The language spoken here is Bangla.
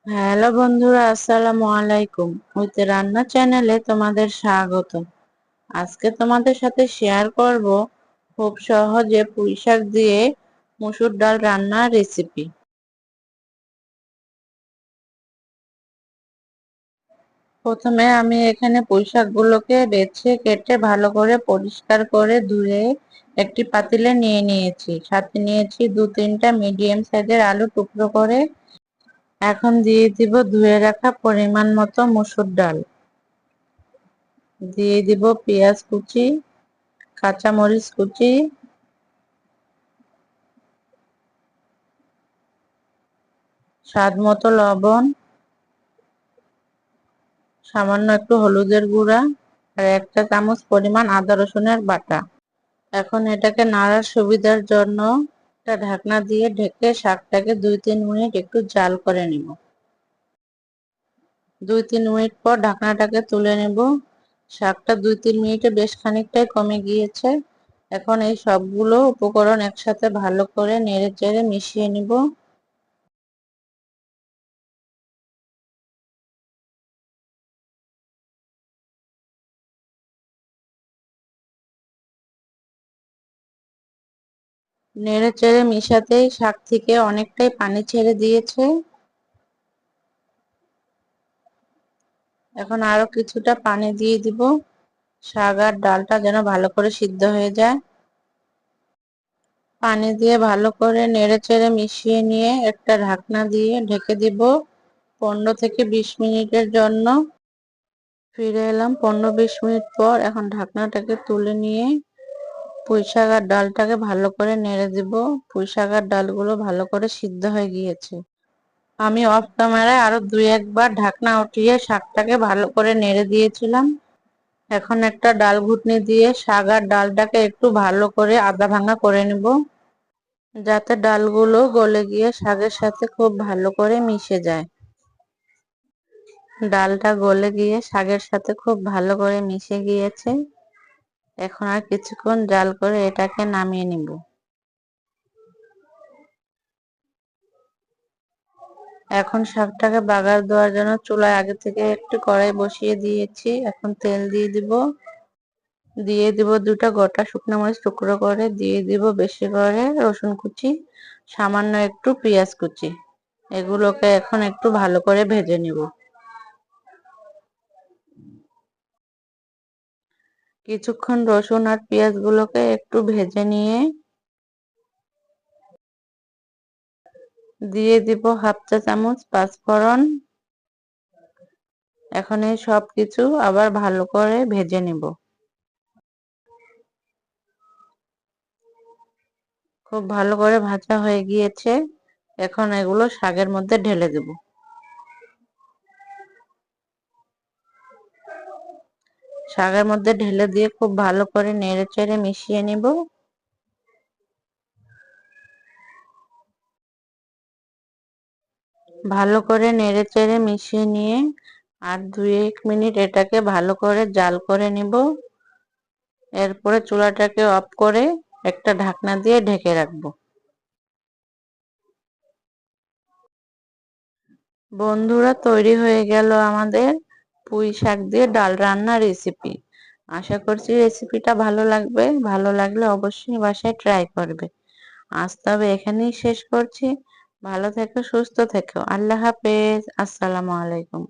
হ্যালো বন্ধুরা, আসসালামু আলাইকুম। হইতে রান্না চ্যানেলে তোমাদের স্বাগত। আজকে তোমাদের সাথে শেয়ার করব খুব সহজে পুঁইশাক দিয়ে মসুর ডাল রান্নার রেসিপি। প্রথমে আমি এখানে পুঁইশাকগুলোকে বেছে কেটে ভালো করে পরিষ্কার করে ধুয়ে একটি পাতিলে নিয়ে নিয়েছি। সাথে নিয়েছি 2-3টা মিডিয়াম সাইজের আলু টুকরো করে। এখন দিয়ে দিব ধুয়ে রাখা পরিমাণ মতো মসুর ডাল। দিয়ে দিব পেঁয়াজ কুচি, কাঁচামরিচ কুচি, স্বাদ মতো লবণ, সামান্য একটু হলুদের গুঁড়া আর 1 চা চামচ পরিমাণ আদা রসুনের বাটা। এখন এটাকে নাড়ার সুবিধার জন্য একটা ঢাকনা দিয়ে ঢেকে শাকটাকে 2-3 মিনিট একটু জাল করে নিব। 2-3 মিনিট পর ঢাকনাটাকে তুলে নেব। শাকটা 2-3 মিনিটে বেশ খানিকটাই কমে গিয়েছে। এখন এই সবগুলো উপকরণ একসাথে ভালো করে নেড়ে চেড়ে মিশিয়ে নিব। নেড়ে চেড়ে মিশাতেই শাক থেকে অনেকটাই পানি ছেড়ে দিয়েছে। এখন আরো কিছুটা পানি দিয়ে দিব, শাক আর ডালটা যেন ভালো করে সিদ্ধ হয়ে যায়। পানি দিয়ে ভালো করে নেড়ে চেড়ে মিশিয়ে নিয়ে একটা ঢাকনা দিয়ে ঢেকে দিব 15 থেকে 20 মিনিটের জন্য। ফিরে এলাম 15-20 মিনিট পর। এখন ঢাকনাটাকে তুলে নিয়ে পুঁইশাক আর ডালটাকে ভালো করে নেড়ে দিব। পুঁইশাক আর ডালগুলো ভালো করে সিদ্ধ হয়ে গিয়েছে। আমি অফ ক্যামেরায় আরো 2-1 বার ঢাকনা উঠিয়ে শাকটাকে ভালো করে নেড়ে দিয়েছিলাম। এখন একটা ডাল ঘুটনি দিয়ে শাক আর ডালটাকে একটু ভালো করে আধা ভাঙা করে নিব, যাতে ডালগুলো গলে গিয়ে শাকের সাথে খুব ভালো করে মিশে যায়। ডালটা গলে গিয়ে শাকের সাথে খুব ভালো করে মিশে গিয়েছে। এখন আর কিছুক্ষণ জাল করে এটাকে নামিয়ে নিব। এখন শাকটাকে বাগার দেওয়ার জন্য চুলায় আগে থেকে একটু কড়াই বসিয়ে দিয়েছি। এখন তেল দিয়ে দিব। দিয়ে দিব 2টা গোটা শুকনো মরিচ টুকরো করে, দিয়ে দিব বেশি করে রসুন কুচি, সামান্য একটু পেঁয়াজ কুচি। এগুলোকে এখন একটু ভালো করে ভেজে নিব। কিছুক্ষণ রসুন আর পেঁয়াজ গুলোকে একটু ভেজে নিয়ে দিয়ে দিব 1/2 চা চামচ পাঁচফোড়ন। এখন এই সব কিছু আবার ভালো করে ভেজে নিব। খুব ভালো করে ভাজা হয়ে গিয়েছে। এখন এগুলো শাকের মধ্যে ঢেলে দেব। শাকের মধ্যে ঢেলে দিয়ে খুব ভালো করে নেড়ে চেড়ে মিশিয়ে নিব। ভালো করে নেড়ে চেড়ে মিশিয়ে নিয়ে আর 2-1 মিনিট এটাকে ভালো করে জাল করে নিব। এরপরে চুলাটাকে অফ করে একটা ঢাকনা দিয়ে ঢেকে রাখবো। বন্ধুরা, তৈরি হয়ে গেল আমাদের পুঁই শাক দিয়ে ডাল রান্নার রেসিপি। আশা করছি রেসিপিটা ভালো লাগবে। ভালো লাগলে অবশ্যই বাসায় ট্রাই করবে। আজ তবে এখানেই শেষ করছি। ভালো থেকো, সুস্থ থেকো। আল্লাহ হাফেজ। আসসালামু আলাইকুম।